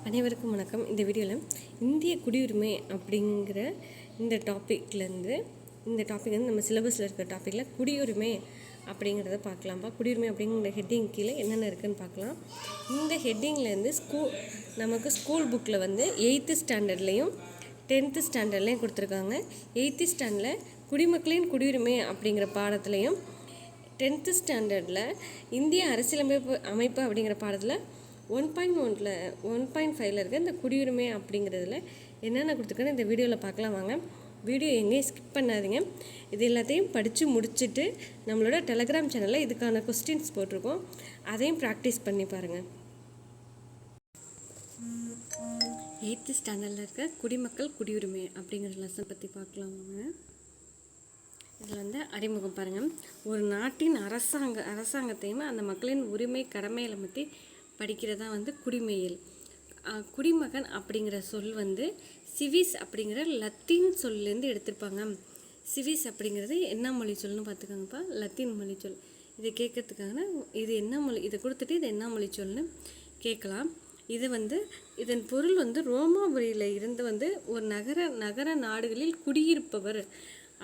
அனைவருக்கும் வணக்கம். இந்த வீடியோவில் இந்திய குடியுரிமை அப்படிங்கிற இந்த டாபிக் வந்து நம்ம சிலபஸில் இருக்கிற டாப்பிக்கில் குடியுரிமை அப்படிங்கிறத பார்க்கலாம்ப்பா. குடியுரிமை அப்படிங்கிற ஹெட்டிங் கீழே என்னென்ன இருக்குதுன்னு பார்க்கலாம். இந்த ஹெட்டிங்லேருந்து நமக்கு ஸ்கூல் புக்கில் வந்து 8th ஸ்டாண்டர்ட்லேயும் 10th ஸ்டாண்டர்ட்லேயும் கொடுத்துருக்காங்க. 8th ஸ்டாண்டர்டில் குடிமக்களின் குடியுரிமை அப்படிங்கிற பாடத்துலையும் 10th ஸ்டாண்டர்டில் இந்திய அரசியலமைப்பு அப்படிங்கிற பாடத்தில் 1.5 இருக்க இந்த குடியுரிமை அப்படிங்கிறதுல என்னென்ன கொடுத்துருக்குன்னு இந்த வீடியோவில் பார்க்கலாம் வாங்க. வீடியோ எங்கேயும் ஸ்கிப் பண்ணாதீங்க. இது எல்லாத்தையும் படித்து முடிச்சுட்டு நம்மளோட டெலகிராம் சேனலில் இதுக்கான கொஸ்டின்ஸ் போட்டிருக்கோம், அதையும் ப்ராக்டிஸ் பண்ணி பாருங்கள். 8th ஸ்டாண்டர்டில் இருக்க குடிமக்கள் குடியுரிமை அப்படிங்கிற லெசன் பற்றி பார்க்கலாம் வாங்க. இதில் வந்து அறிமுகம் பாருங்கள். ஒரு நாட்டின் அரசாங்கத்தையும் அந்த மக்களின் உரிமை கடமைகளை பற்றி படிக்கிறதா வந்து குடிமையியல். குடிமகன் அப்படிங்கிற சொல் வந்து சிவிஸ் அப்படிங்கிற லத்தீன் சொல்லேருந்து எடுத்திருப்பாங்க. சிவிஸ் அப்படிங்கிறது என்ன மொழி சொல்லுன்னு பார்த்துக்கோங்கப்பா, லத்தீன் மொழி சொல். இதை கேட்கறதுக்காக இது என்ன மொழி, இதை கொடுத்துட்டு இது என்ன மொழி சொல்லுன்னு கேட்கலாம். இது வந்து இதன் பொருள் வந்து ரோமாபுரியில் இருந்து வந்து ஒரு நகர நாடுகளில் குடியிருப்பவர்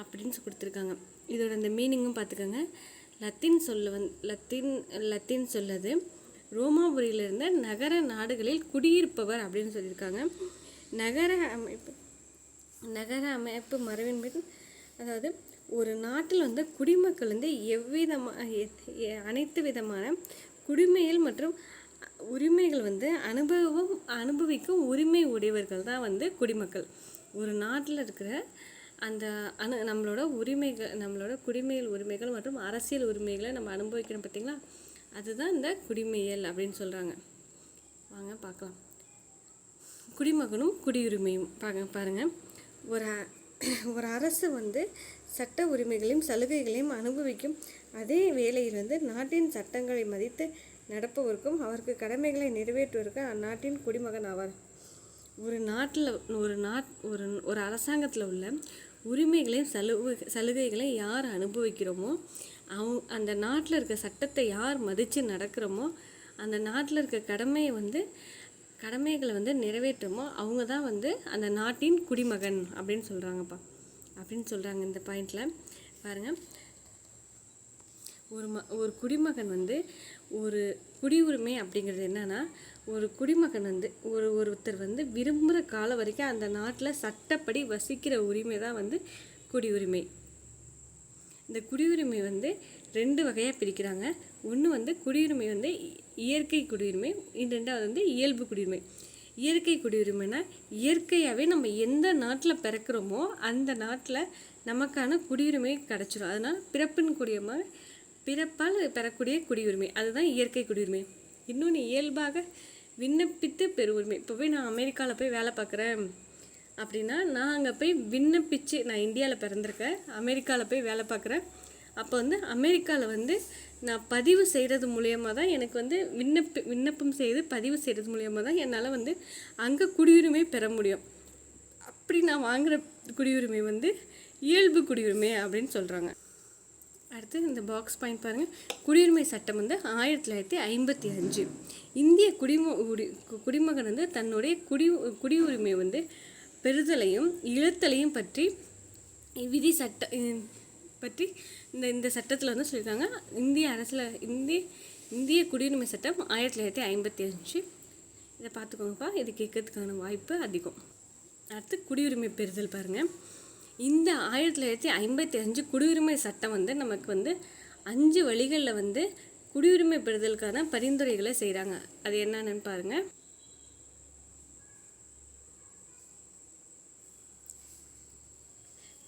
அப்படின்னு கொடுத்துருக்காங்க. இதோட அந்த மீனிங்கும் பார்த்துக்கோங்க. லத்தீன் சொல்லது ரோமாபுரியில் இருந்த நகர நாடுகளில் குடியிருப்பவர் அப்படின்னு சொல்லியிருக்காங்க. நகர அமைப்பு மரபின்படி, அதாவது ஒரு நாட்டில் வந்து குடிமக்கள் வந்து அனைத்து விதமான குடிமைகள் மற்றும் உரிமைகள் வந்து அனுபவிக்கும் உரிமை உடையவர்கள் தான் வந்து குடிமக்கள். ஒரு நாட்டில் இருக்கிற அந்த நம்மளோட உரிமைகள், நம்மளோட குடிமைகள் உரிமைகள் மற்றும் அரசியல் உரிமைகளை நம்ம அனுபவிக்கிறோம் பார்த்திங்களா, அதுதான் இந்த குடிமையல் அப்படின்னு சொல்கிறாங்க. வாங்க பார்க்கலாம். குடிமகனும் குடியுரிமையும் பாருங்கள். ஒரு அரசு வந்து சட்ட உரிமைகளையும் சலுகைகளையும் அனுபவிக்கும் அதே வேளையில் வந்து நாட்டின் சட்டங்களை மதித்து நடப்பவருக்கும் அவருக்கு கடமைகளை நிறைவேற்றுவதற்கு அந்நாட்டின் குடிமகன் ஆவார். ஒரு அரசாங்கத்தில் உள்ள உரிமைகளையும் சலுகைகளையும் யார் அனுபவிக்கிறோமோ, அந்த நாட்டில் இருக்க சட்டத்தை யார் மதித்து நடக்கிறோமோ, அந்த நாட்டில் இருக்க கடமைகளை வந்து நிறைவேற்றுமோ அவங்க தான் வந்து அந்த நாட்டின் குடிமகன் அப்படின்னு சொல்கிறாங்க. இந்த பாயிண்டில் பாருங்கள். ஒரு குடிமகன் வந்து ஒரு குடியுரிமை அப்படிங்கிறது என்னன்னா, ஒரு குடிமகன் வந்து ஒருத்தர் வந்து விரும்புகிற காலம் வரைக்கும் அந்த நாட்டில் சட்டப்படி வசிக்கிற உரிமை தான் வந்து குடியுரிமை. இந்த குடியுரிமை வந்து 2 வகையாக பிரிக்கிறாங்க. ஒன்று வந்து குடியுரிமை வந்து இயற்கை குடியுரிமை, ரெண்டாவது வந்து இயல்பு குடியுரிமை. இயற்கை குடியுரிமைனா இயற்கையாகவே நம்ம எந்த நாட்டில் பிறக்கிறோமோ அந்த நாட்டில் நமக்கான குடியுரிமை கிடச்சிடும். அதனால் பிறப்பால் பெறக்கூடிய குடியுரிமை, அதுதான் இயற்கை குடியுரிமை. இன்னொன்று இயல்பாக விண்ணப்பித்து பெறும். இப்போ போய் நான் அமெரிக்காவில் போய் வேலை பார்க்குறேன் அப்படின்னா, நான் அங்கே போய் விண்ணப்பித்து, நான் இந்தியாவில் பிறந்திருக்கேன், அமெரிக்காவில் போய் வேலை பார்க்குறேன். அப்போ வந்து அமெரிக்காவில் வந்து நான் பதிவு செய்கிறது மூலியமாக தான் எனக்கு வந்து விண்ணப்பம் செய்து பதிவு செய்கிறது மூலியமாக தான் என்னால் வந்து அங்கே குடியுரிமை பெற முடியும். அப்படி நான் வாங்குகிற குடியுரிமை வந்து இயல்பு குடியுரிமை அப்படின்னு சொல்கிறாங்க. அடுத்து இந்த பாக்ஸ் பாயிண்ட் பாருங்கள். குடியுரிமை சட்டம் வந்து 1955. இந்திய குடிமகன் வந்து தன்னுடைய குடியுரிமை வந்து பெறுதலையும் இழுத்தலையும் பற்றி இந்த சட்டத்தில் வந்து சொல்லியிருக்காங்க. இந்திய குடியுரிமை சட்டம் 1955. இதை பார்த்துக்கோங்கப்பா, இது கேட்கறதுக்கான வாய்ப்பு அதிகம். அடுத்து குடியுரிமை பெறுதல் பாருங்கள். இந்த 1955 குடியுரிமை சட்டம் வந்து நமக்கு வந்து 5 வழிகளில் வந்து குடியுரிமை பெறுதலுக்கான பரிந்துரைகளை செய்கிறாங்க. அது என்னன்னு பாருங்கள்.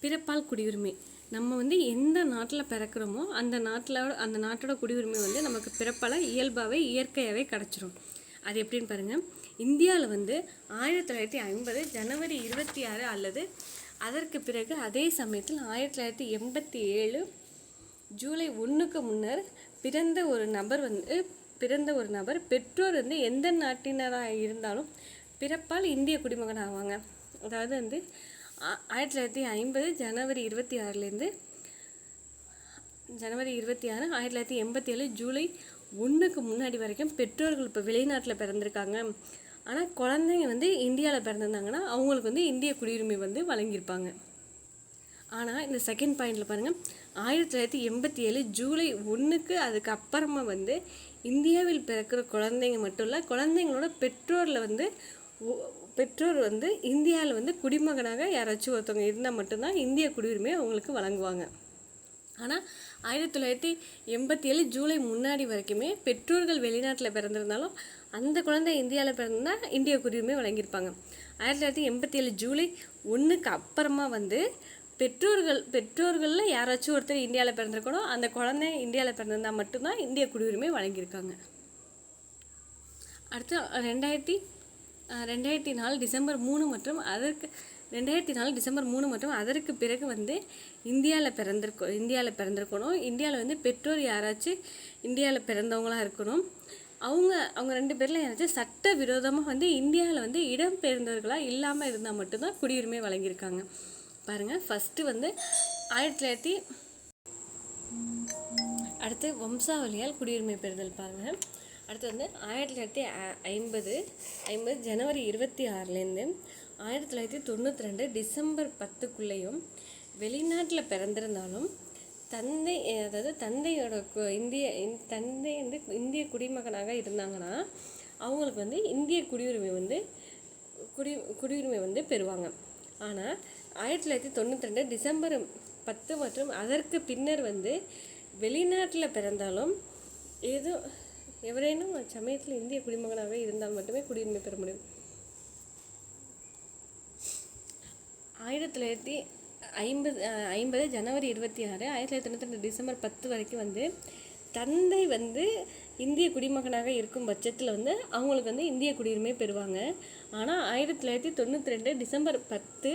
பிறப்பால் குடியுரிமை. நம்ம வந்து எந்த நாட்டில் பிறக்கிறோமோ அந்த நாட்டோட குடியுரிமை வந்து நமக்கு பிறப்பால் இயல்பாகவே இயற்கையாகவே கிடச்சிரும். அது எப்படின்னு பாருங்கள். இந்தியாவில் வந்து 1950 ஜனவரி 26 அல்லது அதற்கு பிறகு அதே சமயத்தில் 1987 ஜூலை 1க்கு முன்னர் பிறந்த ஒரு நபர் பெற்றோர் வந்து எந்த நாட்டினராக இருந்தாலும் பிறப்பால் இந்திய குடிமகன் ஆவாங்க. அதாவது வந்து 1950 ஜனவரி 26 1987 1987 ஜூலை 1க்கு முன்னாடி வரைக்கும் பெற்றோர்கள் இப்போ வெளிநாட்டில் பிறந்திருக்காங்க, ஆனால் குழந்தைங்க வந்து இந்தியாவில் பிறந்திருந்தாங்கன்னா அவங்களுக்கு வந்து இந்திய குடியுரிமை வந்து வழங்கியிருப்பாங்க. ஆனால் இந்த செகண்ட் பாயிண்டில் பாருங்கள், 1987 ஜூலை 1க்கு அதுக்கு அப்புறமா வந்து இந்தியாவில் பிறக்கிற குழந்தைங்க மட்டும் இல்லை, குழந்தைங்களோட பெற்றோர் வந்து இந்தியாவில் வந்து குடிமகனாக யாராச்சும் ஒருத்தவங்க இருந்தால் மட்டும்தான் இந்திய குடியுரிமை அவங்களுக்கு வழங்குவாங்க. ஆனால் 1987 ஜூலை முன்னாடி வரைக்குமே பெற்றோர்கள் வெளிநாட்டில் பிறந்திருந்தாலும் அந்த குழந்தை இந்தியாவில் பிறந்திருந்தால் இந்திய குடியுரிமை வழங்கியிருப்பாங்க. 1987 ஜூலை 1க்கு அப்புறமா வந்து பெற்றோர்களில் யாராச்சும் ஒருத்தர் இந்தியாவில் பிறந்திருக்கணும், அந்த குழந்தை இந்தியாவில் பிறந்திருந்தால் மட்டும்தான் இந்திய குடியுரிமை வழங்கியிருக்காங்க. அடுத்து 2004 டிசம்பர் 3 மற்றும் அதற்கு பிறகு வந்து இந்தியாவில் பிறந்திருக்கணும். இந்தியாவில் வந்து பெற்றோர் யாராச்சும் இந்தியாவில் பிறந்தவங்களாக இருக்கணும். அவங்க 2 பேரில் யாராச்சும் சட்ட விரோதமாக வந்து இந்தியாவில் வந்து இடம்பெயர்ந்தவர்களாக இல்லாமல் இருந்தால் மட்டும்தான் குடியுரிமை வழங்கியிருக்காங்க. பாருங்கள், ஃபஸ்ட்டு வந்து அடுத்து வம்சாவளியால் குடியுரிமை பெறுதல் பாருங்கள். அடுத்து வந்து 1950 ஜனவரி 26லேருந்து 1992 டிசம்பர் 10க்குள்ளேயும் வெளிநாட்டில் பிறந்திருந்தாலும் தந்தையோட தந்தை வந்து இந்திய குடிமகனாக இருந்தாங்கன்னா அவங்களுக்கு வந்து இந்திய குடியுரிமை வந்து பெறுவாங்க. ஆனால் 1992 டிசம்பர் 10 மற்றும் அதற்கு பின்னர் வந்து வெளிநாட்டில் பிறந்தாலும் எவரேனும் சமயத்தில் இந்திய குடிமகனாக இருந்தால் மட்டுமே குடியுரிமை பெற முடியும். 1950 ஜனவரி 26, 1992 டிசம்பர் 10 வரைக்கும் வந்து தந்தை வந்து இந்திய குடிமகனாக இருக்கும் பட்சத்தில் வந்து அவங்களுக்கு வந்து இந்திய குடியுரிமை பெறுவாங்க. ஆனால் 1992 டிசம்பர் 10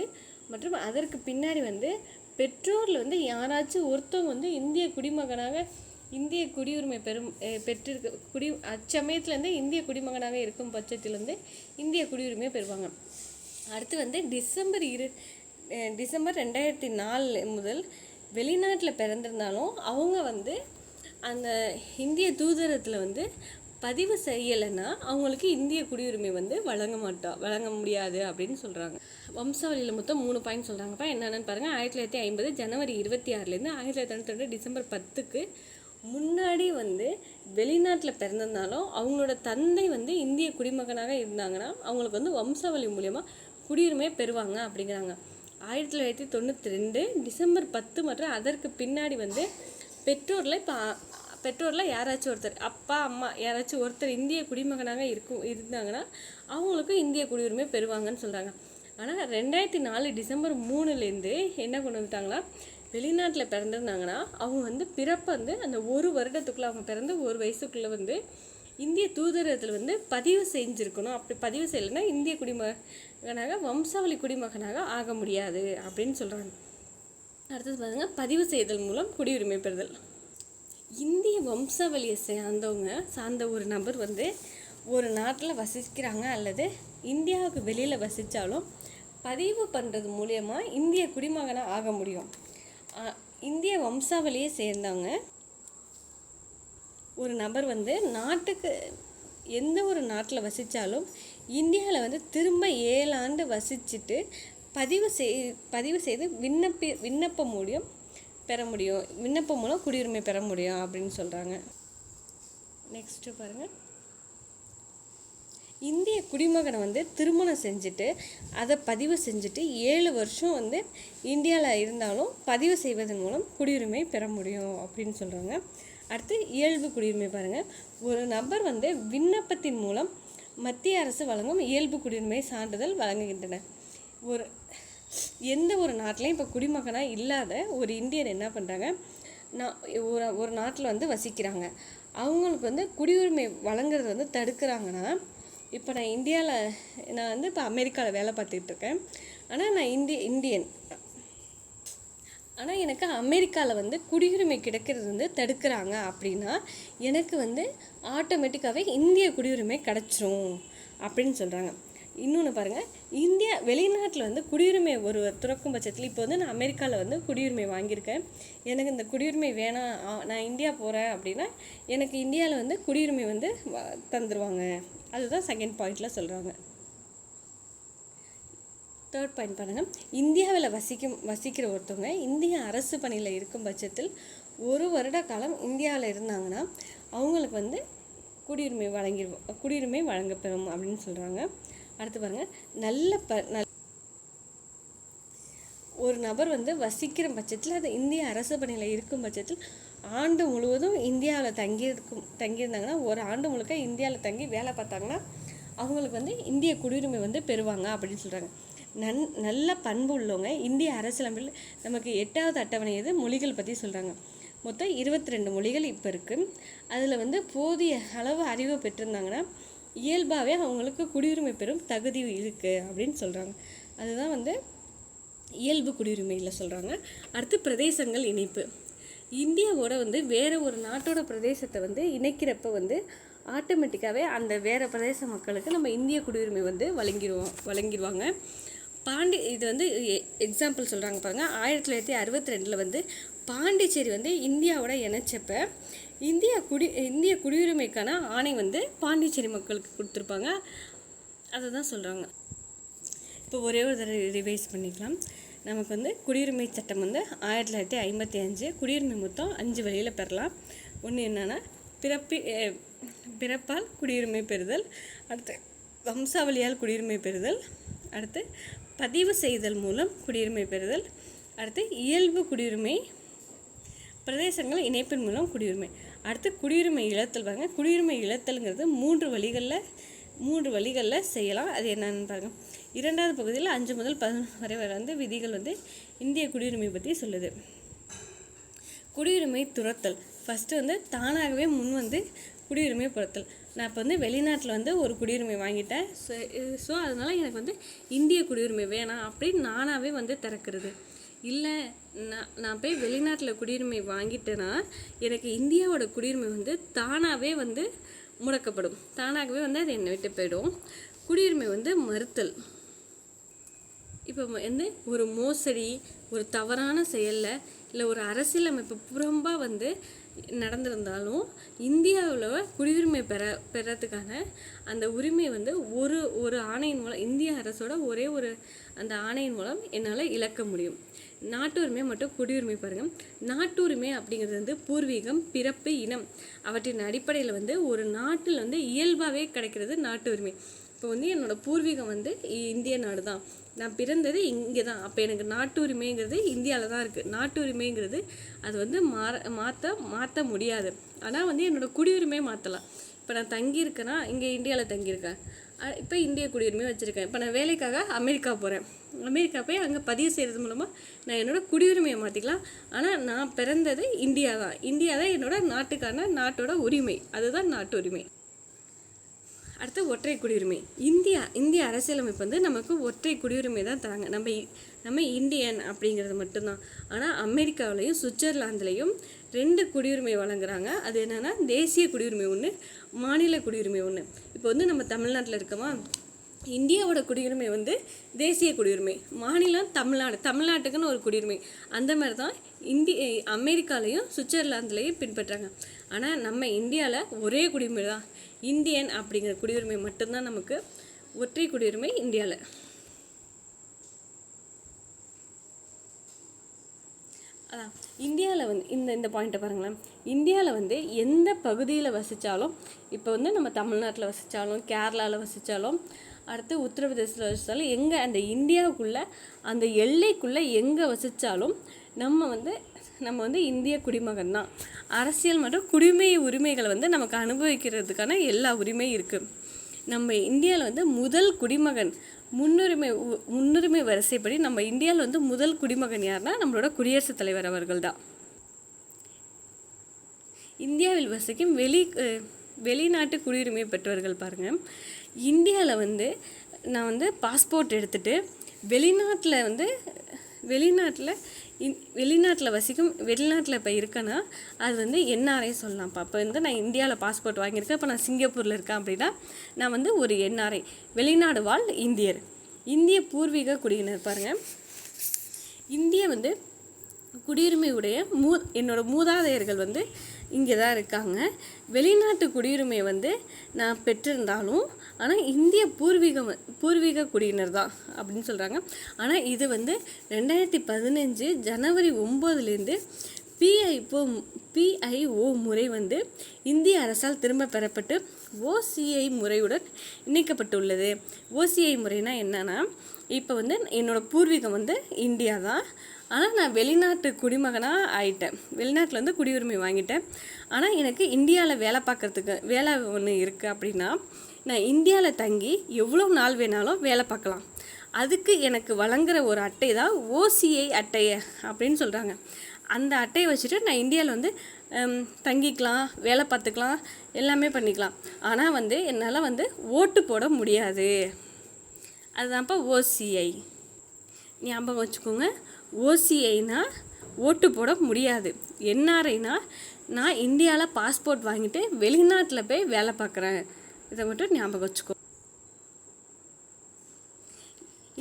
மற்றும் அதற்கு பின்னாடி வந்து பெற்றோரில் வந்து யாராச்சும் ஒருத்தவங்க வந்து இந்திய குடியுரிமை அச்சமயத்தில் வந்து இந்திய குடிமகனாக இருக்கும் பட்சத்தில் வந்து இந்திய குடியுரிமை பெறுவாங்க. அடுத்து வந்து டிசம்பர் 2004 முதல் வெளிநாட்டில் பிறந்திருந்தாலும் அவங்க வந்து அந்த இந்திய தூதரகத்தில் வந்து பதிவு செய்யலைன்னா அவங்களுக்கு இந்திய குடியுரிமை வந்து வழங்க முடியாது அப்படின்னு சொல்கிறாங்க. வம்சாவளியில் மொத்தம் 3 பாயிண்ட் சொல்கிறாங்கப்பா. என்னென்னு பாருங்கள். 1950 ஜனவரி 26லேருந்து 1992 டிசம்பர் 10க்கு முன்னாடி வந்து வெளிநாட்டில் பிறந்திருந்தாலும் அவங்களோட தந்தை வந்து இந்திய குடிமகனாக இருந்தாங்கன்னா அவங்களுக்கு வந்து வம்சாவளி மூலயமா குடியுரிமை பெறுவாங்க அப்படிங்கிறாங்க. 1992 டிசம்பர் 10 மற்றும் அதற்கு பின்னாடி வந்து பெற்றோரில் யாராச்சும் ஒருத்தர், அப்பா அம்மா யாராச்சும் ஒருத்தர் இந்திய குடிமகனாக இருந்தாங்கன்னா அவங்களுக்கு இந்திய குடியுரிமை பெறுவாங்கன்னு சொல்கிறாங்க. ஆனால் 2004 டிசம்பர் 3லேருந்து என்ன கொண்டு வந்துட்டாங்களா, வெளிநாட்டில் பிறந்திருந்தாங்கன்னா அவங்க வந்து பிறப்பை வந்து அந்த 1 வருடத்துக்குள்ளே அவங்க பிறந்து 1 வயசுக்குள்ளே வந்து இந்திய தூதரகத்தில் வந்து பதிவு செஞ்சுருக்கணும். அப்படி பதிவு செய்யலைன்னா இந்திய குடிமகனாக வம்சாவளி குடிமகனாக ஆக முடியாது அப்படின்னு சொல்கிறாங்க. அடுத்தது பாருங்கள், பதிவு செய்தல் மூலம் குடியுரிமை பெறுதல். இந்திய வம்சாவளியை சார்ந்த ஒரு நபர் வந்து ஒரு நாட்டில் வசிக்கிறாங்க அல்லது இந்தியாவுக்கு வெளியில் வசித்தாலும் பதிவு பண்ணுறது மூலயமா இந்திய குடிமகனாக ஆக முடியும். இந்திய வம்சாவளியை சேர்ந்தவங்க ஒரு நபர் வந்து எந்த ஒரு நாட்டில் வசித்தாலும் இந்தியாவில் வந்து திரும்ப 7 ஆண்டு வசிச்சுட்டு பதிவு செய்து விண்ணப்பம் மூலம் குடியுரிமை பெற முடியும் அப்படின்னு சொல்கிறாங்க. நெக்ஸ்ட்டு பாருங்கள், இந்திய குடிமகனை வந்து திருமணம் செஞ்சுட்டு அதை பதிவு செஞ்சுட்டு 7 வருஷம் வந்து இந்தியாவில் இருந்தாலும் பதிவு செய்வதன் மூலம் குடியுரிமை பெற முடியும் அப்படின்னு சொல்கிறாங்க. அடுத்து இயல்பு குடியுரிமை பாருங்கள். ஒரு நபர் வந்து விண்ணப்பத்தின் மூலம் மத்திய அரசு வழங்கும் இயல்பு குடியுரிமை சான்றிதழ் வழங்குகின்றன. எந்த ஒரு நாட்டிலையும் இப்போ குடிமகனாக இல்லாத ஒரு இந்தியர் என்ன பண்ணுறாங்க, ஒரு நாட்டில் வந்து வசிக்கிறாங்க, அவங்களுக்கு வந்து குடியுரிமை வழங்குறது வந்து தடுக்கிறாங்கன்னா, இப்போ நான் வந்து இப்போ அமெரிக்காவில் வேலை பார்த்துக்கிட்டு இருக்கேன். ஆனால் நான் இந்தியன், ஆனால் எனக்கு அமெரிக்காவில் வந்து குடியுரிமை கிடைக்கிறது வந்து தடுக்கிறாங்க அப்படின்னா எனக்கு வந்து ஆட்டோமேட்டிக்காகவே இந்திய குடியுரிமை கிடச்சிரும் அப்படின்னு சொல்கிறாங்க. இன்னொன்று பாருங்கள், இந்தியா வெளிநாட்டில் வந்து குடியுரிமை ஒருவர் துறக்கும் பட்சத்தில், இப்போ வந்து நான் அமெரிக்காவில் வந்து குடியுரிமை வாங்கியிருக்கேன், எனக்கு இந்த குடியுரிமை வேணாம், நான் இந்தியா போகிறேன் அப்படின்னா எனக்கு இந்தியாவில் வந்து குடியுரிமை வந்து தந்துடுவாங்க. அதுதான் செகண்ட் பாயிண்டில் சொல்கிறாங்க. தேர்ட் பாயிண்ட் பாருங்கள், இந்தியாவில் வசிக்கிற ஒருத்தவங்க இந்திய அரசு பணியில் இருக்கும் பட்சத்தில் 1 வருட காலம் இந்தியாவில் இருந்தாங்கன்னா அவங்களுக்கு வந்து குடியுரிமை வழங்கப்பெறும் அப்படின்னு சொல்கிறாங்க. அடுத்து பாருங்கள், ஒரு நபர் வந்து வசிக்கிற பட்சத்தில், அது இந்திய அரசு பணியில் இருக்கும் பட்சத்தில் ஆண்டு முழுவதும் இந்தியாவில் தங்கியிருந்தாங்கன்னா, ஒரு ஆண்டு முழுக்க இந்தியாவில் தங்கி வேலை பார்த்தாங்கன்னா அவங்களுக்கு வந்து இந்திய குடியுரிமை வந்து பெறுவாங்க அப்படின்னு சொல்கிறாங்க. நல்ல பண்பு உள்ளவங்க இந்திய அரசியலமைப்பில் நமக்கு 8வது அட்டவணை மொழிகள் பற்றி சொல்கிறாங்க. மொத்தம் 22 மொழிகள் இப்போ இருக்குது. அதில் வந்து போதிய அளவு அறிவை பெற்றிருந்தாங்கன்னா இயல்பாகவே அவங்களுக்கு குடியுரிமை பெறும் தகுதி இருக்குது அப்படின்னு சொல்கிறாங்க. அதுதான் வந்து இயல்பு குடியுரிமையில் சொல்கிறாங்க. அடுத்து பிரதேசங்கள் இணைப்பு. இந்தியாவோட வந்து வேறு ஒரு நாட்டோட பிரதேசத்தை வந்து இணைக்கிறப்ப வந்து ஆட்டோமேட்டிக்காகவே அந்த வேறு பிரதேச மக்களுக்கு நம்ம இந்திய குடியுரிமை வந்து வழங்கிடுவாங்க. இது வந்து எக்ஸாம்பிள் சொல்கிறாங்க பாருங்கள். 1962 வந்து பாண்டிச்சேரி வந்து இந்தியாவோட இணைச்சப்ப இந்திய குடியுரிமைக்கான ஆணை வந்து பாண்டிச்சேரி மக்களுக்கு கொடுத்துருப்பாங்க. அதை தான் சொல்கிறாங்க. இப்போ ஒரே ஒரு தடவை ரிவைஸ் பண்ணிக்கலாம். நமக்கு வந்து குடியுரிமை சட்டம் வந்து 1955. குடியுரிமை மொத்தம் 5 வழியில் பெறலாம். ஒன்று என்னென்னா பிறப்பால் குடியுரிமை பெறுதல், அடுத்து வம்சாவளியால் குடியுரிமை பெறுதல், அடுத்து பதிவு செய்தல் மூலம் குடியுரிமை பெறுதல், அடுத்து இயல்பு குடியுரிமை, பிரதேசங்கள் இணைப்பின் மூலம் குடியுரிமை, அடுத்து குடியுரிமை இழத்தல். பாருங்கள், குடியுரிமை இழத்தல்ங்கிறது 3 வழிகளில் செய்யலாம். அது என்னன்னு பாருங்கள். 2வது பகுதியில் 5 முதல் 11 வரை வந்து விதிகள் வந்து இந்திய குடியுரிமை பற்றி சொல்லுது. குடியுரிமை துறத்தல். ஃபஸ்ட்டு வந்து தானாகவே முன் வந்து குடியுரிமை பொறுத்தல். நான் இப்போ வந்து வெளிநாட்டில் வந்து ஒரு குடியுரிமை வாங்கிட்டேன், ஸோ அதனால் எனக்கு வந்து இந்திய குடியுரிமை வேணாம் அப்படின்னு நானாகவே வந்து திறக்கிறது. இல்லை, நான் போய் வெளிநாட்டில் குடியுரிமை வாங்கிட்டேன்னா எனக்கு இந்தியாவோட குடியுரிமை வந்து தானாகவே வந்து முடக்கப்படும், தானாகவே வந்து அது என்னை விட்டு போயிடும். குடியுரிமை வந்து மறுத்தல். இப்போ வந்து ஒரு மோசடி, ஒரு தவறான செயலில், இல்லை ஒரு அரசியலமைப்பு புறம்பாக வந்து நடந்திருந்தாலும் இந்தியாவில் குடியுரிமை பெறத்துக்கான அந்த உரிமை வந்து ஒரு ஆணையின் மூலம், இந்திய அரசோட ஒரே ஒரு அந்த ஆணையின் மூலம் என்னால் இழக்க முடியும். நாட்டுரிமை மற்றும் குடியுரிமை பாருங்கள். நாட்டுரிமை அப்படிங்கிறது வந்து பூர்வீகம், பிறப்பு, இனம் அவற்றின் அடிப்படையில் வந்து ஒரு நாட்டில் வந்து இயல்பாகவே கிடைக்கிறது நாட்டுரிமை. இப்போ வந்து என்னோடய பூர்வீகம் வந்து இந்திய நாடு தான், நான் பிறந்தது இங்கே தான், அப்போ எனக்கு நாட்டுரிமைங்கிறது இந்தியாவில் தான் இருக்குது. நாட்டுரிமைங்கிறது அது வந்து மாற்ற முடியாது. ஆனால் வந்து என்னோடய குடியுரிமை மாற்றலாம். இப்போ நான் தங்கியிருக்கேன்னா, இங்கே இந்தியாவில் தங்கியிருக்கேன், இப்போ இந்திய குடியுரிமை வச்சுருக்கேன். இப்போ நான் வேலைக்காக அமெரிக்கா போகிறேன், அமெரிக்கா போய் அங்கே பதிவு செய்கிறது மூலமாக நான் என்னோடய குடியுரிமையை மாற்றிக்கலாம். ஆனால் நான் பிறந்தது இந்தியா தான், இந்தியா தான் என்னோட நாட்டோட உரிமை, அதுதான் நாட்டுரிமை. அடுத்து ஒற்றை குடியுரிமை. இந்திய அரசியலமைப்பு வந்து நமக்கு ஒற்றை குடியுரிமை தான் தராங்க. நம்ம இந்தியன் அப்படிங்கிறது மட்டும்தான். ஆனால் அமெரிக்காவிலையும் சுவிட்சர்லாந்துலேயும் 2 குடியுரிமை வழங்குறாங்க. அது என்னென்னா தேசிய குடியுரிமை ஒன்று, மாநில குடியுரிமை ஒன்று. இப்போ வந்து நம்ம தமிழ்நாட்டில் இருக்கோமா, இந்தியாவோட குடியுரிமை வந்து தேசிய குடியுரிமை, மாநிலம் தமிழ்நாட்டுக்குன்னு ஒரு குடியுரிமை. அந்த மாதிரி தான் அமெரிக்காலையும் சுவிட்சர்லாந்துலேயும் பின்பற்றாங்க. ஆனால் நம்ம இந்தியாவில் ஒரே குடியுரிமை தான், இந்தியன் அப்படிங்கிற குடியுரிமை மட்டும்தான் நமக்கு ஒற்றை குடியுரிமை இந்தியாவில். அதான் இந்தியாவில் வந்து இந்த பாயிண்ட்டை பாருங்களேன். இந்தியாவில் வந்து எந்த பகுதியில் வசித்தாலும், இப்போ வந்து நம்ம தமிழ்நாட்டில் வசித்தாலும், கேரளாவில் வசித்தாலும், அடுத்து உத்தரப்பிரதேசத்தில் வசித்தாலும், எங்கே அந்த இந்தியாவுக்குள்ளே அந்த எல்லைக்குள்ளே எங்கே வசித்தாலும் நம்ம வந்து இந்திய குடிமகன் தான். அரசியல் மற்றும் குடிமை உரிமைகளை வந்து நமக்கு அனுபவிக்கிறதுக்கான எல்லா உரிமையும் இருக்குது. நம்ம இந்தியாவில் வந்து முதல் குடிமகன் முன்னுரிமை வரிசைப்படி நம்ம இந்தியாவில் வந்து முதல் குடிமகன் யாருன்னா நம்மளோட குடியரசுத் தலைவர் அவர்கள் தான். இந்தியாவில் வசிக்கும் வெளிநாட்டு குடியுரிமை பெற்றவர்கள் பாருங்கள். இந்தியாவில் வந்து நான் வந்து பாஸ்போர்ட் எடுத்துகிட்டு வெளிநாட்டில் வெளிநாட்டில் வசிக்கும், வெளிநாட்டில் இப்போ இருக்கேன்னா அது வந்து என்ஆர்ஐ சொல்லலாம்ப்பா. இப்போ வந்து நான் இந்தியாவில் பாஸ்போர்ட் வாங்கியிருக்கேன், இப்போ நான் சிங்கப்பூரில் இருக்கேன் அப்படின்னா நான் வந்து ஒரு என்ஆர்ஐ, வெளிநாடு வாழ் இந்தியர். இந்திய பூர்வீக குடியினர் பாருங்கள், இந்திய வந்து குடியுரிமையுடைய என்னோட மூதாதையர்கள் வந்து இங்கே தான் இருக்காங்க. வெளிநாட்டு குடியுரிமை வந்து நான் பெற்றிருந்தாலும் ஆனால் இந்திய பூர்வீக குடியினர் தான் அப்படின்னு சொல்கிறாங்க. ஆனால் இது வந்து 2015 ஜனவரி 9 பிஐஓ முறை வந்து இந்திய அரசால் திரும்ப பெறப்பட்டு ஓசிஐ முறையுடன் இணைக்கப்பட்டுள்ளது. ஓசிஐ முறைனா என்னன்னா, இப்போ வந்து என்னோட பூர்வீகம் வந்து இந்தியா தான், ஆனால் நான் வெளிநாட்டு குடிமகனாக ஆயிட்டேன், வெளிநாட்டில் வந்து குடியுரிமை வாங்கிட்டேன். ஆனால் எனக்கு இந்தியாவில் வேலை பார்க்குறதுக்கு வேலை ஒன்று இருக்குது அப்படின்னா நான் இந்தியாவில் தங்கி எவ்வளோ நாள் வேணாலும் வேலை பார்க்கலாம். அதுக்கு எனக்கு வழங்குகிற ஒரு அட்டை தான் ஓசிஐ அட்டையை அப்படின்னு சொல்கிறாங்க. அந்த அட்டையை வச்சுட்டு நான் இந்தியாவில் வந்து தங்கிக்கலாம், வேலை பார்த்துக்கலாம், எல்லாமே பண்ணிக்கலாம். ஆனால் வந்து என்னால் வந்து ஓட்டு போட முடியாது. அதுதான்ப்பா ஓசிஐ, ஞாபகம் வச்சுக்கோங்க. ஓசிஐனா ஓட்டு போட முடியாது. என்ஆர்ஐனா நான் இந்தியாவில் பாஸ்போர்ட் வாங்கிட்டு வெளிநாட்டில் போய் வேலை பார்க்குறேன். இதை மட்டும் ஞாபகம் வச்சுக்கோ.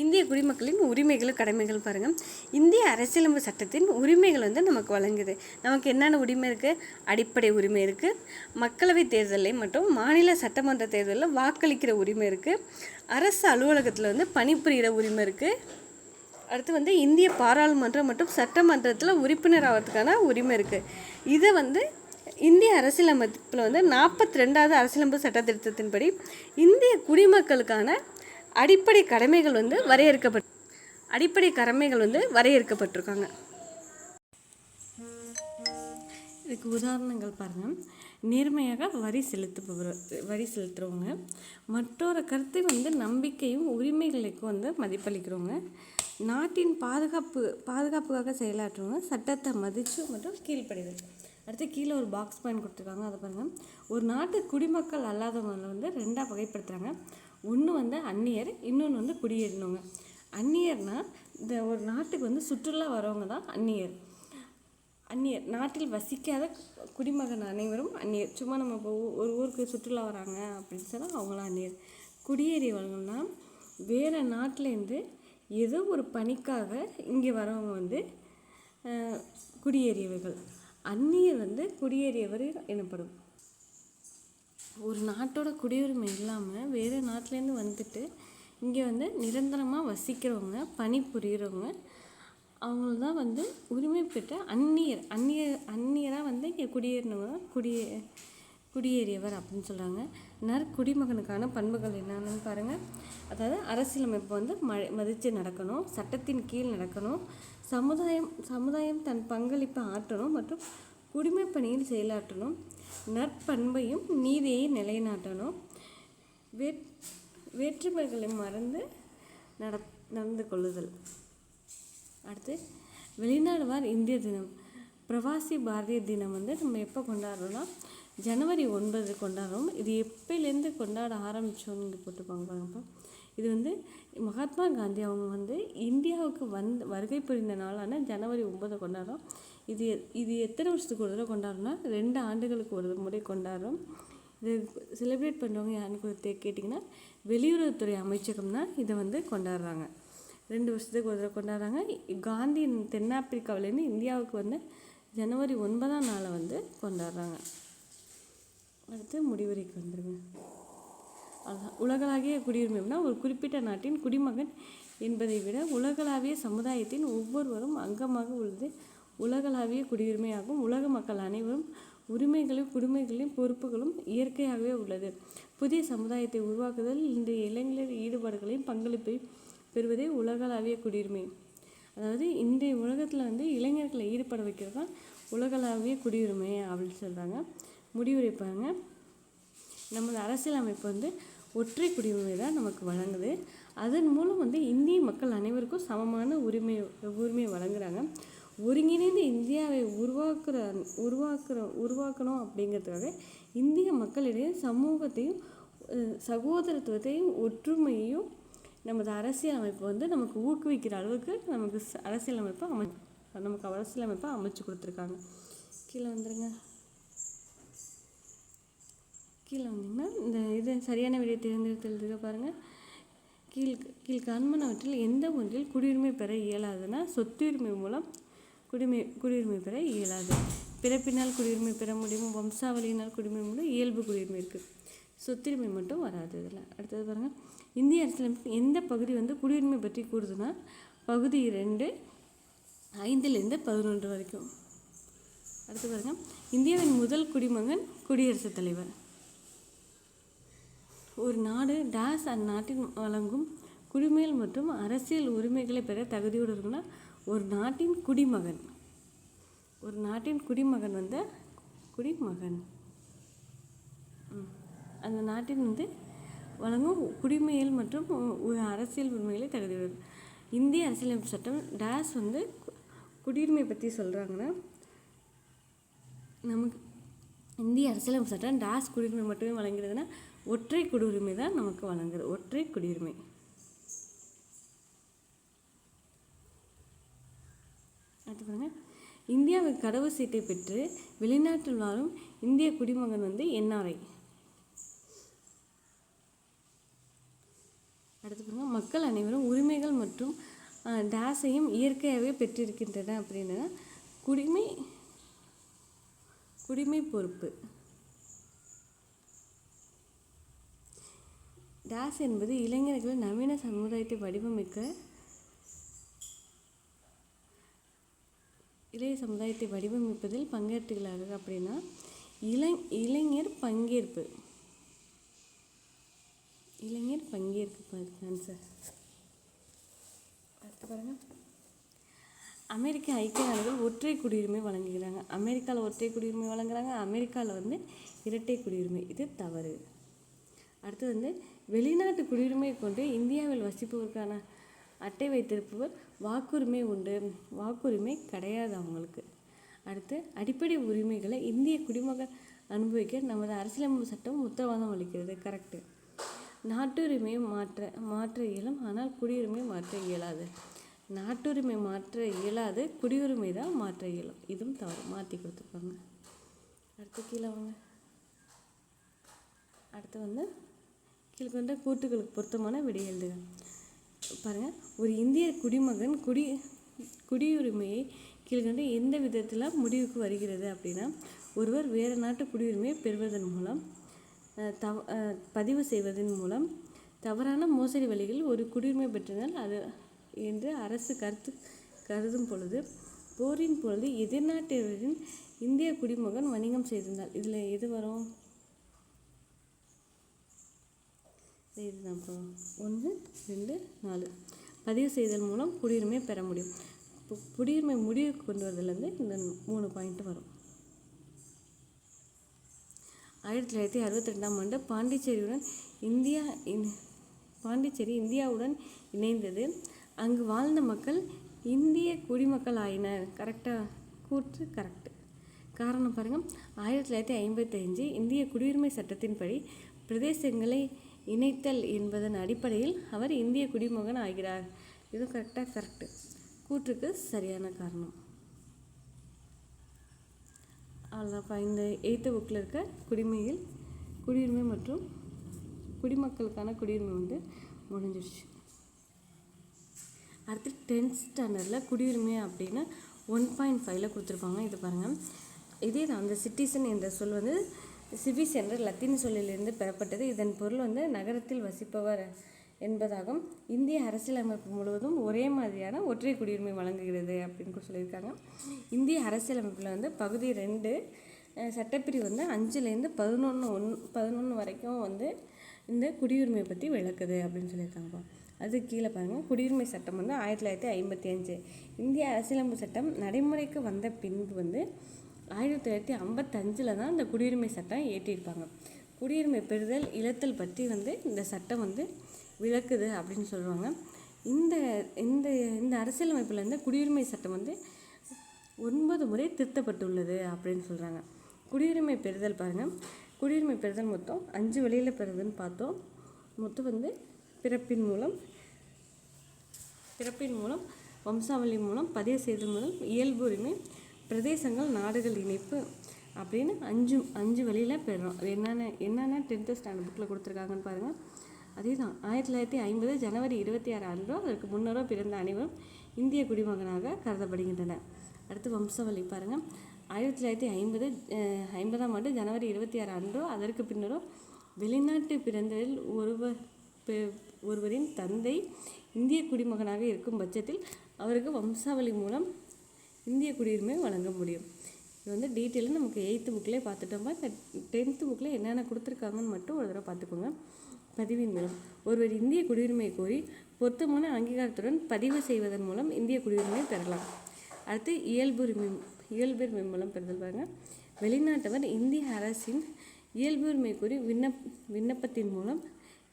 இந்திய குடிமக்களின் உரிமைகள் கடமைகள் பாருங்கள். இந்திய அரசியலமைப்பு சட்டத்தின் உரிமைகள் வந்து நமக்கு வழங்குது. நமக்கு என்னென்ன உரிமை இருக்குது? அடிப்படை உரிமை இருக்குது, மக்களவை தேர்தலில் மற்றும் மாநில சட்டமன்ற தேர்தலில் வாக்களிக்கிற உரிமை இருக்குது, அரசு அலுவலகத்தில் வந்து பணிபுரிகிற உரிமை இருக்குது, அடுத்து வந்து இந்திய பாராளுமன்றம் மற்றும் சட்டமன்றத்தில் உறுப்பினர் ஆகிறதுக்கான உரிமை இருக்குது. இதை வந்து இந்திய அரசியலமைப்பில் வந்து 42வது அரசியலமைப்பு சட்ட திருத்தத்தின்படி இந்திய குடிமக்களுக்கான அடிப்படை கடமைகள் வந்து வரையறுக்கப்பட்டிருக்காங்க. இதுக்கு உதாரணங்கள் பாருங்கள். நேர்மையாக வரி செலுத்துறவங்க, மற்றொரு கருத்தை வந்து நம்பிக்கையும் உரிமைகளுக்கும் வந்து மதிப்பளிக்கிறவங்க, நாட்டின் பாதுகாப்புக்காக செயலாற்றுவங்க, சட்டத்தை மதித்து மற்றும் கீழ்ப்படிதல். அடுத்து கீழே ஒரு பாக்ஸ் பாயிண்ட் கொடுத்துருக்காங்க, அதை பாருங்கள். ஒரு நாட்டு குடிமக்கள் அல்லாதவங்களை வந்து 2ஆக வகைப்படுத்துகிறாங்க. ஒன்று வந்து அந்நியர், இன்னொன்று வந்து குடியேறினவங்க. அந்நியர்னால் இந்த ஒரு நாட்டுக்கு வந்து சுற்றுலா வரவங்க தான் அந்நியர். நாட்டில் வசிக்காத குடிமகன் அனைவரும் அந்நியர். சும்மா நம்ம இப்போ ஒரு ஊருக்கு சுற்றுலா வராங்க அப்படின்னு சொன்னால் அவங்களாம் அந்நியர். குடியேறியவர்கள்னா வேறு நாட்டிலேருந்து ஏதோ ஒரு பணிக்காக இங்கே வரவங்க வந்து குடியேறியவர்கள். அந்நியர் வந்து குடியேறியவர் எனப்படும். ஒரு நாட்டோட குடியுரிமை இல்லாமல் வேறு நாட்டிலேருந்து வந்துட்டு இங்கே வந்து நிரந்தரமாக வசிக்கிறவங்க, பணிபுரிகிறவங்க, அவங்க தான் வந்து உரிமை பெற்ற அந்நியராக வந்து இங்கே குடியேறினவங்க குடியேறியவர் அப்படின்னு சொல்கிறாங்க. நற்குடிமகனுக்கான பண்புகள் என்னென்னு பாருங்கள். அதாவது அரசியலமைப்பு வந்து மதித்து நடக்கணும், சட்டத்தின் கீழ் நடக்கணும், சமுதாயம் தன் பங்களிப்பை ஆற்றணும் மற்றும் குடிமை பணியில் செயலாற்றணும், நற்பண்பையும் நீதியை நிலைநாட்டணும், வேற்றுமைகளை மறந்து நடந்து கொள்ளுதல். அடுத்து வெளிநாடு வாழ் இந்திய தினம், பிரவாசி பாரதிய தினம் வந்து நம்ம எப்போ கொண்டாடுறோம்னா ஜனவரி 9 கொண்டாடுறோம். இது எப்போலேருந்து கொண்டாட ஆரம்பித்தோன்னு இங்கே போட்டுப்பாங்க பாருங்கப்பா. இது வந்து மகாத்மா காந்தி அவங்க வந்து இந்தியாவுக்கு வருகை புரிந்த நாளான ஜனவரி 9 கொண்டாடுறோம். இது எத்தனை வருஷத்துக்கு ஒரு தடவை கொண்டாடுறோம்னா 2 ஆண்டுகளுக்கு ஒரு முறை கொண்டாடுறோம். இதை செலிப்ரேட் பண்ணுறவங்க யாருன்னு கேட்டிங்கன்னா வெளியுறவுத்துறை அமைச்சகம் தான் இதை வந்து கொண்டாடுறாங்க. 2 வருஷத்துக்கு ஒரு தடவை கொண்டாடுறாங்க. காந்தி தென்னாப்பிரிக்காவிலேருந்து இந்தியாவுக்கு வந்து ஜனவரி 9ஆம் நாளை வந்து கொண்டாடுறாங்க. அடுத்து முடிவுரைக்கு வந்துடுங்க. அதுதான் உலகளாவிய குடியுரிமைனா ஒரு குறிப்பிட்ட நாட்டின் குடிமகன் என்பதை விட உலகளாவிய சமுதாயத்தின் ஒவ்வொருவரும் அங்கமாக உள்ளது உலகளாவிய குடியுரிமையாகும். உலக மக்கள் அனைவரும் உரிமைகளையும் குடிமைகளையும் பொறுப்புகளும் இயற்கையாகவே உள்ளது. புதிய சமுதாயத்தை உருவாக்குதல் இன்றைய இளைஞர் ஈடுபாடுகளையும் பங்களிப்பையும் பெறுவதே உலகளாவிய குடியுரிமை. அதாவது இன்றைய உலகத்தில் வந்து இளைஞர்களை ஈடுபட வைக்கிறது தான் உலகளாவிய குடியுரிமை அப்படின்னு சொல்கிறாங்க. முடிவுரைப்பாங்க. நமது அரசியலமைப்பு வந்து ஒற்றை குடியுரிமை தான் நமக்கு வழங்குது. அதன் மூலம் வந்து இந்திய மக்கள் அனைவருக்கும் சமமான உரிமை வழங்குறாங்க. ஒருங்கிணைந்த இந்தியாவை உருவாக்கணும் அப்படிங்கிறதுக்காக இந்திய மக்களிடையே சமூகத்தையும் சகோதரத்துவத்தையும் ஒற்றுமையையும் நமது அரசியலமைப்பு வந்து நமக்கு ஊக்குவிக்கிற அளவுக்கு நமக்கு அரசியலமைப்பு நமக்கு அரசியலமைப்பை அமைச்சு கொடுத்துருக்காங்க. கீழே வந்துடுங்க. கீழே வந்தீங்கன்னா இந்த இது சரியான விடையை தேர்ந்தெடுத்துக்க பாருங்கள். கீழ்காண்பனவற்றில் எந்த ஒன்றில் குடியுரிமை பெற இயலாதுன்னா சொத்துரிமை மூலம் குடியுரிமை பெற இயலாது. பிறப்பினால் குடியுரிமை பெற முடியும், வம்சாவளியினால் குடியுரிமை மூலம் இயல்பு குடியுரிமை இருக்குது, சொத்துரிமை மட்டும் வராது இதில். அடுத்தது பாருங்கள், இந்திய அரசியலமைப்பு எந்த பகுதி குடியுரிமை பற்றி கூறுதுன்னா பகுதி 2 5லேருந்து 11 வரைக்கும். அடுத்து பாருங்கள், இந்தியாவின் முதல் குடிமகன் குடியரசுத் தலைவர். ஒரு நாடு டேஸ் அந்நாட்டின் வழங்கும் குடிமைகள் மற்றும் அரசியல் உரிமைகளை பெற தகுதியோடு இருக்குன்னா ஒரு நாட்டின் குடிமகன். ஒரு நாட்டின் குடிமகன் குடிமகன் அந்த நாட்டின் வழங்கும் குடிமைகள் மற்றும் அரசியல் உரிமைகளை தகுதியோடு. இந்திய அரசியலமைப்பு சட்டம் டேஸ் குடியுரிமை பற்றி சொல்கிறாங்கன்னா நமக்கு இந்திய அரசியலமைப்பு சட்டம் டேஸ் குடியுரிமை மட்டுமே வழங்குறதுன்னா ஒற்றை குடியுரிமை தான் நமக்கு வழங்குது, ஒற்றை குடியுரிமை. அடுத்து பாருங்க, இந்தியாவுக்கு கடவுள் சீட்டை பெற்று வெளிநாட்டில் வாழும் இந்திய குடிமகன் NRI. அடுத்து பாருங்க, மக்கள் அனைவரும் உரிமைகள் மற்றும் டேஸையும் இயற்கையாகவே பெற்றிருக்கின்றன அப்படின்னா குடிமை பொறுப்பு. டேஸ் என்பது இளைஞர்களை நவீன சமுதாயத்தை வடிவமைப்பதில் பங்கேற்றுகிறார்கள் அப்படின்னா இளைஞர் பங்கேற்பு ஆன்சர். அடுத்து பாருங்கள், அமெரிக்க ஐக்கிய நாடுகள் ஒற்றை குடியுரிமை வழங்குகிறாங்க. அமெரிக்காவில் ஒற்றை குடியுரிமை வழங்குறாங்க, அமெரிக்காவில் இரட்டை குடியுரிமை. இது தவறு. அடுத்து வெளிநாட்டு குடியுரிமை கொண்டு இந்தியாவில் வசிப்பதற்கான அட்டை வைத்திருப்பவர் வாக்குரிமை உண்டு, வாக்குரிமை கிடையாது அவங்களுக்கு. அடுத்து, அடிப்படை உரிமைகளை இந்திய குடிமகன் அனுபவிக்க நமது அரசியலமைப்பு சட்டம் உத்தரவாதம் அளிக்கிறது. கரெக்டு. நாட்டுரிமையை மாற்ற இயலும், ஆனால் குடியுரிமை மாற்ற இயலாது. நாட்டுரிமை மாற்ற இயலாது, குடியுரிமை தான் மாற்ற இயலும். இதுவும் தவறு, மாற்றி கொடுத்துருப்பாங்க. அடுத்து கீழே வாங்க. அடுத்து கீழ்கொண்ட கூற்றுகளுக்கு பொருத்தமான விடை எழுதுக. பாருங்கள், ஒரு இந்திய குடிமகன் குடியுரிமையை கீழ்கொண்ட எந்த விதத்தில் முடிவுக்கு வருகிறது அப்படின்னா ஒருவர் வேறு நாட்டு குடியுரிமையை பெறுவதன் மூலம் பதிவு செய்வதன் மூலம் தவறான மோசடி வழிகளில் ஒரு குடியுரிமை பெற்றதால் அது என்று அரசு கருதும் பொழுது போரின் பொழுது எதிர்நாட்டினரின் இந்திய குடிமகன் வணிகம் செய்திருந்தால். இதில் எது வரும்? இதுதான் 1 2 4 பதிவு செய்தல் மூலம் குடியுரிமை பெற முடியும். இப்போ குடியுரிமை முடிவுக்கு கொண்டு வரதுலேருந்து இந்த 3 பாயிண்ட் வரும். 1962ஆம் ஆண்டு பாண்டிச்சேரி இந்தியாவுடன் இணைந்தது. அங்கு வாழ்ந்த மக்கள் இந்திய குடிமக்கள் ஆயினர். கரெக்டாக கூற்று கரெக்டு. காரணம் பாருங்கள், 1955 இந்திய குடியுரிமை சட்டத்தின்படி பிரதேசங்களை இணைத்தல் என்பதன் அடிப்படையில் அவர் இந்திய குடிமகன் ஆகிறார். இது கரெக்டு. கூற்றுக்கு சரியான காரணம். அவ்வளோதான்ப்பா. இந்த 8th புக்கில் இருக்க குடியுரிமை மற்றும் குடிமக்களுக்கான குடியுரிமை முடிஞ்சிருச்சு. அடுத்து 10th ஸ்டாண்டர்டில் குடியுரிமை அப்படின்னு 1.5ல் கொடுத்துருப்பாங்க. இது பாருங்கள், இதே தான் அந்த சிட்டிசன் என்ற சொல் சிவிஸ் என்ற லத்தீன் சொல்லிலிருந்து பெறப்பட்டது. இதன் பொருள் நகரத்தில் வசிப்பவர் என்பதாகும். இந்திய அரசியலமைப்பு முழுவதும் ஒரே மாதிரியான ஒற்றை குடியுரிமை வழங்குகிறது அப்படின்னு சொல்லியிருக்காங்க. இந்திய அரசியலமைப்பில் பகுதி 2 சட்டப்பிரிவு 5லேருந்து 11 வரைக்கும் இந்த குடியுரிமை பற்றி விளக்குது அப்படின்னு சொல்லியிருக்காங்க. அது கீழே பாருங்கள், குடியுரிமை சட்டம் 1955. இந்திய அரசியலமைப்பு சட்டம் நடைமுறைக்கு வந்த பின்பு 1955 தான் இந்த குடியுரிமை சட்டம் ஏற்றிருப்பாங்க. குடியுரிமை பெறுதல் இழத்தல் பற்றி இந்த சட்டம் விளக்குது அப்படின்னு சொல்லுவாங்க. இந்த இந்த இந்த அரசியலமைப்பில் குடியுரிமை சட்டம் 9 முறை திருத்தப்பட்டுள்ளது அப்படின்னு சொல்கிறாங்க. குடியுரிமை பெறுதல் பாருங்கள், குடியுரிமை பெறுதல் மொத்தம் 5 வழியில் பெறுதுன்னு பார்த்தோம். மொத்தம் பிறப்பின் மூலம் வம்சாவளி மூலம், பதிவு செய்தல் மூலம், இயல்பு உரிமை, பிரதேசங்கள், நாடுகள் இணைப்பு அப்படின்னு அஞ்சு வழியில் பெறுறோம். அது என்னென்ன 10th ஸ்டாண்டர்ட் புக்கில் கொடுத்துருக்காங்கன்னு பாருங்கள். அதே தான் 1950 ஜனவரி 26 அன்றோ அதற்கு முன்னரோ பிறந்த அனைவரும் இந்திய குடிமகனாக கருதப்படுகின்றன. அடுத்து வம்சாவளி பாருங்கள். 1950ஆம் ஆண்டு ஜனவரி 26 அன்றோ அதற்கு பின்னரோ வெளிநாட்டு பிறந்ததில் ஒருவரின் தந்தை இந்திய குடிமகனாக இருக்கும் பட்சத்தில் அவருக்கு வம்சாவளி மூலம் இந்திய குடியுரிமை வழங்க முடியும். இது வந்து டீட்டெயிலாக நமக்கு 8th புக்கிலே பார்த்துட்டோமா. இந்த 10th புக்கில் என்னென்ன கொடுத்துருக்காங்கன்னு மட்டும் ஒரு தடவை பார்த்துக்கோங்க. பதிவின் மூலம் ஒருவர் இந்திய குடியுரிமை கோரி பொருத்தமான அங்கீகாரத்துடன் பதிவு செய்வதன் மூலம் இந்திய குடியுரிமை பெறலாம். அடுத்து இயல்புரிமை மூலம் பெறுதல் பாருங்கள். வெளிநாட்டவர் இந்திய அரசின் இயல்புரிமை கோரி விண்ணப்பத்தின் மூலம்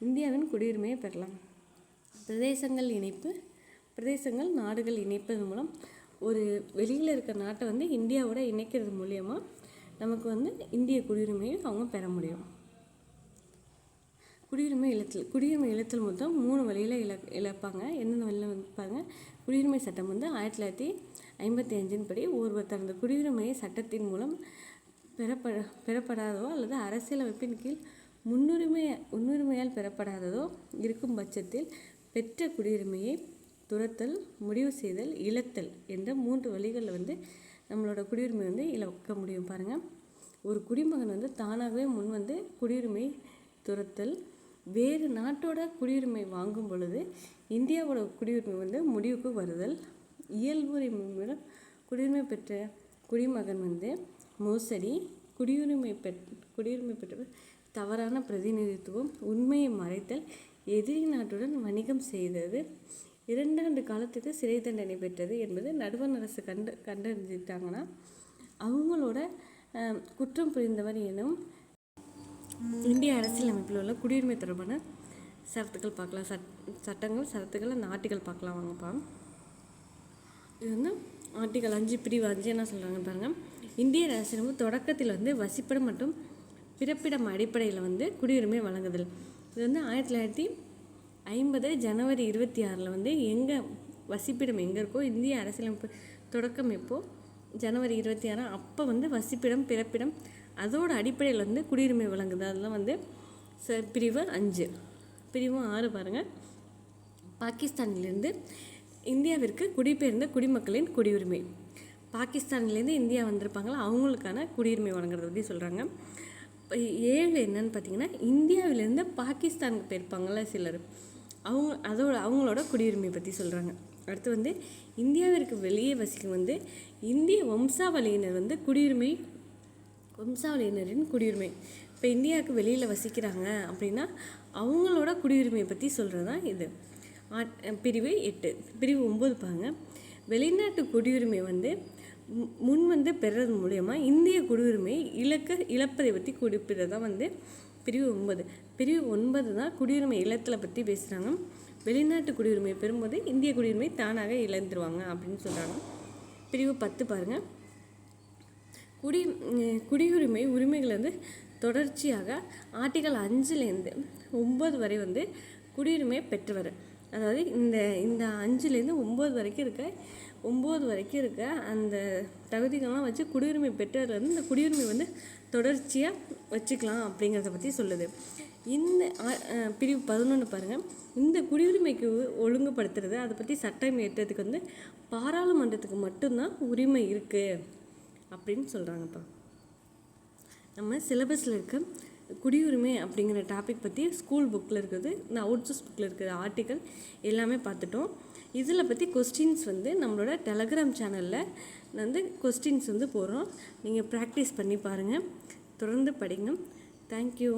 இந்தியாவின் குடியுரிமையை பெறலாம். பிரதேசங்கள் நாடுகள் இணைப்பதன் மூலம் ஒரு வெளியில் இருக்கிற நாட்டை வந்து இந்தியாவோட இணைக்கிறது மூலியமாக நமக்கு வந்து இந்திய குடியுரிமையை அவங்க பெற முடியும். குடியுரிமை இழத்தல் மொத்தம் 3 வழியில் இழப்பாங்க. என்னென்ன வழியில் வந்து பாருங்கள். குடியுரிமை சட்டம் வந்து 1955 படி ஒருவர் தனது குடியுரிமையை சட்டத்தின் மூலம் பெறப்படாததோ அல்லது அரசியலமைப்பின் கீழ் முன்னுரிமையால் பெறப்படாததோ இருக்கும் பட்சத்தில் பெற்ற குடியுரிமையை துரத்தல், முடிவு செய்தல், இழத்தல் என்ற 3 வழிகளில் வந்து நம்மளோட குடியுரிமை வந்து இழக்க முடியும். பாருங்கள். ஒரு குடிமகன் வந்து தானாகவே முன் வந்து குடியுரிமை துரத்தல், வேறு நாட்டோட குடியுரிமை வாங்கும் பொழுது இந்தியாவோட குடியுரிமை வந்து முடிவுக்கு வருதல், இயல்புரிமை மூலம் குடியுரிமை பெற்ற குடிமகன் வந்து மோசடி, குடியுரிமை பெற்ற தவறான பிரதிநிதித்துவம், உண்மையை மறைத்தல், எதிரி நாட்டுடன் வணிகம் செய்தது, 2 ஆண்டு காலத்துக்கு சிறை தண்டனை பெற்றது என்பது நடுவண் அரசு கண்டறிஞ்சிட்டாங்கன்னா அவங்களோட குற்றம் புரிந்தவர் எனும் இந்திய அரசியலமைப்பில் உள்ள குடியுரிமை தொடர்பான சரத்துக்கள் பார்க்கலாம். சரத்துக்கள் அந்த ஆர்டிக்கல் பார்க்கலாம் வாங்கப்பா. இது வந்து ஆர்டிக்கல் 5 பிரிவு 5 என்ன சொல்கிறாங்கன்னு பாருங்கள். இந்திய அரசியலமைப்பு தொடக்கத்தில் வந்து வசிப்பிடம் மற்றும் பிறப்பிடம் அடிப்படையில் வந்து குடியுரிமை வழங்குதல். இது வந்து 1950 ஜனவரி 26 வந்து வசிப்பிடம் எங்கே இருக்கோ, இந்திய அரசியலமைப்பு தொடக்கம் எப்போது ஜனவரி 26 அப்போ வந்து வசிப்பிடம் பிறப்பிடம் அதோட அடிப்படையில் வந்து குடியுரிமை வழங்குது. அதெல்லாம் வந்து பிரிவு 5. பிரிவு 6 பாருங்கள். பாகிஸ்தானிலிருந்து இந்தியாவிற்கு குடிபெயர்ந்த குடிமக்களின் குடியுரிமை. பாகிஸ்தான்லேருந்து இந்தியா வந்திருப்பாங்களா அவங்களுக்கான குடியுரிமை வழங்குறத பற்றி சொல்கிறாங்க. 7 என்னன்னு பார்த்தீங்கன்னா, இந்தியாவிலேருந்து பாகிஸ்தானுக்கு போயிருப்பாங்கள்ல சிலர், அவங்களோட குடியுரிமை பற்றி சொல்கிறாங்க. அடுத்து வந்து இந்தியாவிற்கு வெளியே வசிக்கும் வந்து இந்திய வம்சாவளியினர் வந்து வம்சாவளியினரின் குடியுரிமை. இப்போ இந்தியாவுக்கு வெளியில் வசிக்கிறாங்க அப்படின்னா அவங்களோட குடியுரிமையை பற்றி சொல்கிறது தான் இது. பிரிவு 8. பிரிவு 9 பாருங்க. வெளிநாட்டு குடியுரிமை வந்து முன் வந்து பெறது மூலயமா இந்திய குடியுரிமை இழப்பதை பற்றி குறிப்பிடுறது தான் வந்து பிரிவு 9. பிரிவு 9 தான் குடியுரிமை இழத்தலை பற்றி பேசுகிறாங்க. வெளிநாட்டு குடியுரிமை பெறும்போது இந்திய குடியுரிமை தானாக இழந்துருவாங்க அப்படின்னு சொல்கிறாங்க. பிரிவு 10 பாருங்கள். குடியுரிமை உரிமைகள் வந்து தொடர்ச்சியாக ஆர்டிக்கல் 5லேருந்து 9 வரை வந்து குடியுரிமை பெற்றவர், அதாவது இந்த 5லேருந்து 9 வரைக்கும் இருக்க அந்த தகுதிகள்லாம் வச்சு குடியுரிமை பெற்றவர் வந்து இந்த குடியுரிமை வந்து தொடர்ச்சியாக வச்சுக்கலாம் அப்படிங்கிறத பற்றி சொல்லுது. இந்த பிரிவு 11 பாருங்கள். இந்த குடியுரிமைக்கு ஒழுங்குபடுத்துறது, அதை பற்றி சட்டம் ஏற்றதுக்கு வந்து பாராளுமன்றத்துக்கு மட்டும்தான் உரிமை இருக்குது அப்படின்னு சொல்கிறாங்கப்பா. நம்ம சிலபஸில் இருக்க குடியுரிமை அப்படிங்கிற டாபிக் பற்றி ஸ்கூல் புக்கில் இருக்குது, இந்த அவுட்சோர்ஸ் புக்கில் இருக்கிற ஆர்டிக்கல் எல்லாமே பார்த்துட்டோம். இதில் பற்றி கொஸ்டின்ஸ் வந்து நம்மளோட டெலகிராம் சேனலில் வந்து கொஸ்டின்ஸ் வந்து போடுறோம். நீங்கள் ப்ராக்டிஸ் பண்ணி பாருங்கள், தொடர்ந்து படிங்க. தேங்க்யூ.